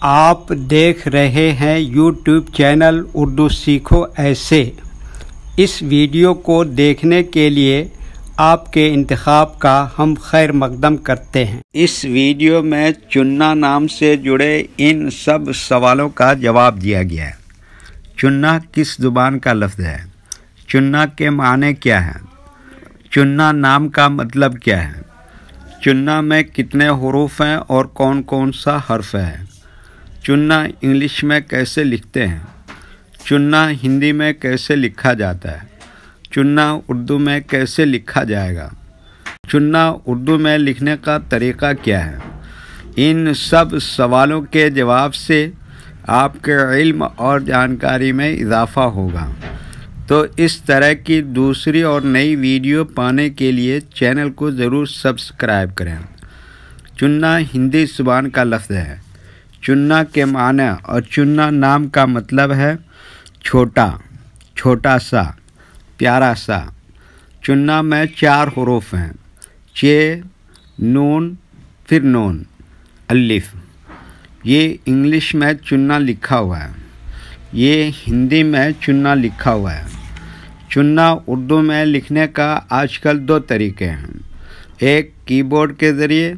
آپ دیکھ رہے ہیں یوٹیوب چینل اردو سیکھو ایسے۔ اس ویڈیو کو دیکھنے کے لیے آپ کے انتخاب کا ہم خیر مقدم کرتے ہیں۔ اس ویڈیو میں چننا نام سے جڑے ان سب سوالوں کا جواب دیا گیا ہے۔ چننا کس زبان کا لفظ ہے؟ چننا کے معنی کیا ہے؟ چننا نام کا مطلب کیا ہے؟ چننا میں کتنے حروف ہیں اور کون کون سا حرف ہے؟ چننا انگلش میں کیسے لکھتے ہیں؟ چننا ہندی میں کیسے لکھا جاتا ہے؟ چننا اردو میں کیسے لکھا جائے گا؟ چننا اردو میں لکھنے کا طریقہ کیا ہے؟ ان سب سوالوں کے جواب سے آپ کے علم اور جانکاری میں اضافہ ہوگا۔ تو اس طرح کی دوسری اور نئی ویڈیو پانے کے لیے چینل کو ضرور سبسکرائب کریں۔ چننا ہندی زبان کا لفظ ہے۔ چننا کے معنی اور چننا نام کا مطلب ہے چھوٹا، چھوٹا سا، پیارا سا۔ چننا میں 4 حروف ہیں، چ، نون، پھر نون، الف۔ یہ انگلش میں چننا لکھا ہوا ہے، یہ ہندی میں چننا لکھا ہوا ہے۔ چننا اردو میں لکھنے کا آج کل 2 طریقے ہیں، ایک کی بورڈ کے ذریعے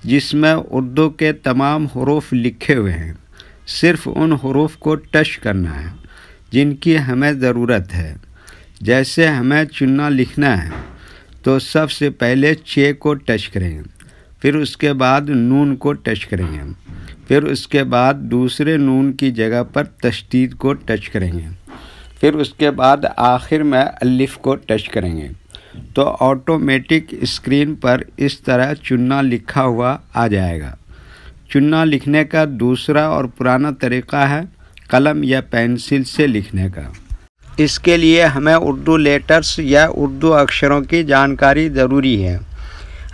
جس میں اردو کے تمام حروف لکھے ہوئے ہیں، صرف ان حروف کو ٹچ کرنا ہے جن کی ہمیں ضرورت ہے۔ جیسے ہمیں چننا لکھنا ہے تو سب سے پہلے چ کو ٹچ کریں گے، پھر اس کے بعد نون کو ٹچ کریں گے، پھر اس کے بعد دوسرے نون کی جگہ پر تشدید کو ٹچ کریں گے، پھر اس کے بعد آخر میں الف کو ٹچ کریں گے، تو آٹومیٹک اسکرین پر اس طرح چننا لکھا ہوا آ جائے گا۔ چننا لکھنے کا دوسرا اور پرانا طریقہ ہے قلم یا پینسل سے لکھنے کا۔ اس کے لیے ہمیں اردو لیٹرز یا اردو اکشروں کی جانکاری ضروری ہے۔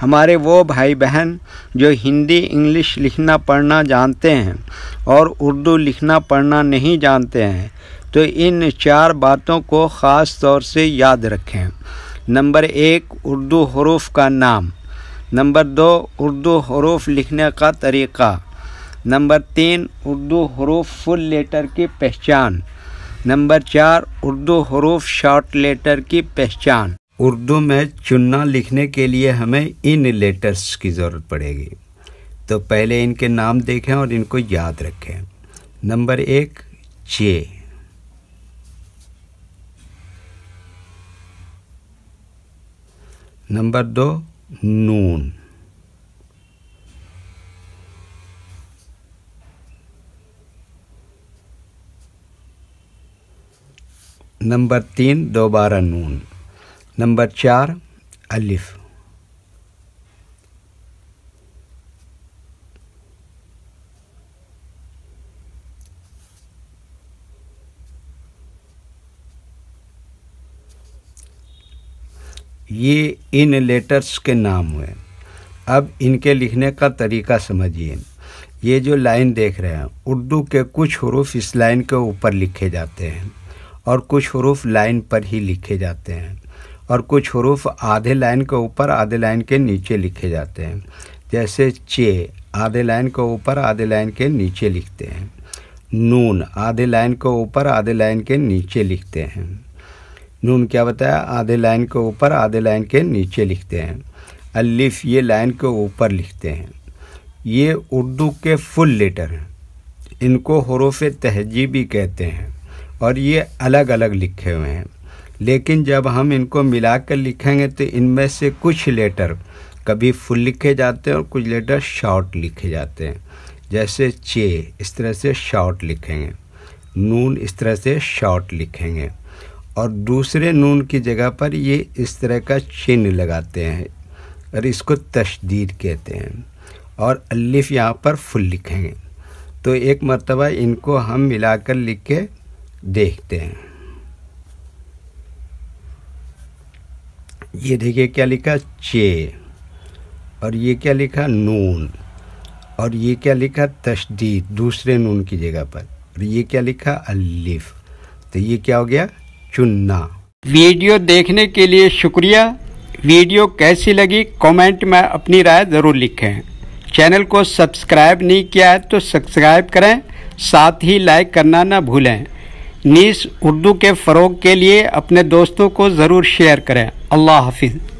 ہمارے وہ بھائی بہن جو ہندی انگلش لکھنا پڑھنا جانتے ہیں اور اردو لکھنا پڑھنا نہیں جانتے ہیں تو ان 4 باتوں کو خاص طور سے یاد رکھیں۔ نمبر 1، اردو حروف کا نام۔ نمبر 2، اردو حروف لکھنے کا طریقہ۔ نمبر 3، اردو حروف فل لیٹر کی پہچان۔ نمبر 4، اردو حروف شارٹ لیٹر کی پہچان۔ اردو میں چننا لکھنے کے لیے ہمیں ان لیٹرز کی ضرورت پڑے گی، تو پہلے ان کے نام دیکھیں اور ان کو یاد رکھیں۔ نمبر 1، چ۔ نمبر 2، نون۔ نمبر 3، دوبارہ نون۔ نمبر 4، الف۔ یہ ان لیٹرز کے نام ہوئے۔ اب ان کے لکھنے کا طریقہ سمجھیے۔ یہ جو لائن دیکھ رہے ہیں، اردو کے کچھ حروف اس لائن کے اوپر لکھے جاتے ہیں اور کچھ حروف لائن پر ہی لکھے جاتے ہیں، اور کچھ حروف آدھے لائن کے اوپر آدھے لائن کے نیچے لکھے جاتے ہیں۔ جیسے چ آدھے لائن کے اوپر آدھے لائن کے نیچے لکھتے ہیں، نون آدھے لائن کے اوپر آدھے لائن کے نیچے لکھتے ہیں۔ نون کیا بتایا؟ آدھے لائن کے اوپر آدھے لائن کے نیچے لکھتے ہیں۔ الف یہ لائن کے اوپر لکھتے ہیں۔ یہ اردو کے فل لیٹر ہیں، ان کو حروف تہجی بھی کہتے ہیں، اور یہ الگ الگ لکھے ہوئے ہیں، لیکن جب ہم ان کو ملا کر لکھیں گے تو ان میں سے کچھ لیٹر کبھی فل لکھے جاتے ہیں اور کچھ لیٹر شارٹ لکھے جاتے ہیں۔ جیسے چ اس طرح سے شارٹ لکھیں گے، نون اس طرح سے شارٹ لکھیں گے، اور دوسرے نون کی جگہ پر یہ اس طرح کا چن لگاتے ہیں اور اس کو تشدید کہتے ہیں، اور الف یہاں پر فل لکھیں گے۔ تو ایک مرتبہ ان کو ہم ملا کر لکھ کے دیکھتے ہیں۔ یہ دیکھیے کیا لکھا؟ چ، اور یہ کیا لکھا؟ نون، اور یہ کیا لکھا؟ تشدید دوسرے نون کی جگہ پر، اور یہ کیا لکھا؟ الف۔ تو یہ کیا ہو گیا؟ چننا۔ ویڈیو دیکھنے کے لیے شکریہ۔ ویڈیو کیسی لگی کامنٹ میں اپنی رائے ضرور لکھیں۔ چینل کو سبسکرائب نہیں کیا ہے تو سبسکرائب کریں، ساتھ ہی لائک کرنا نہ بھولیں۔ نیز اردو کے فروغ کے لیے اپنے دوستوں کو ضرور شیئر کریں۔ اللہ حافظ۔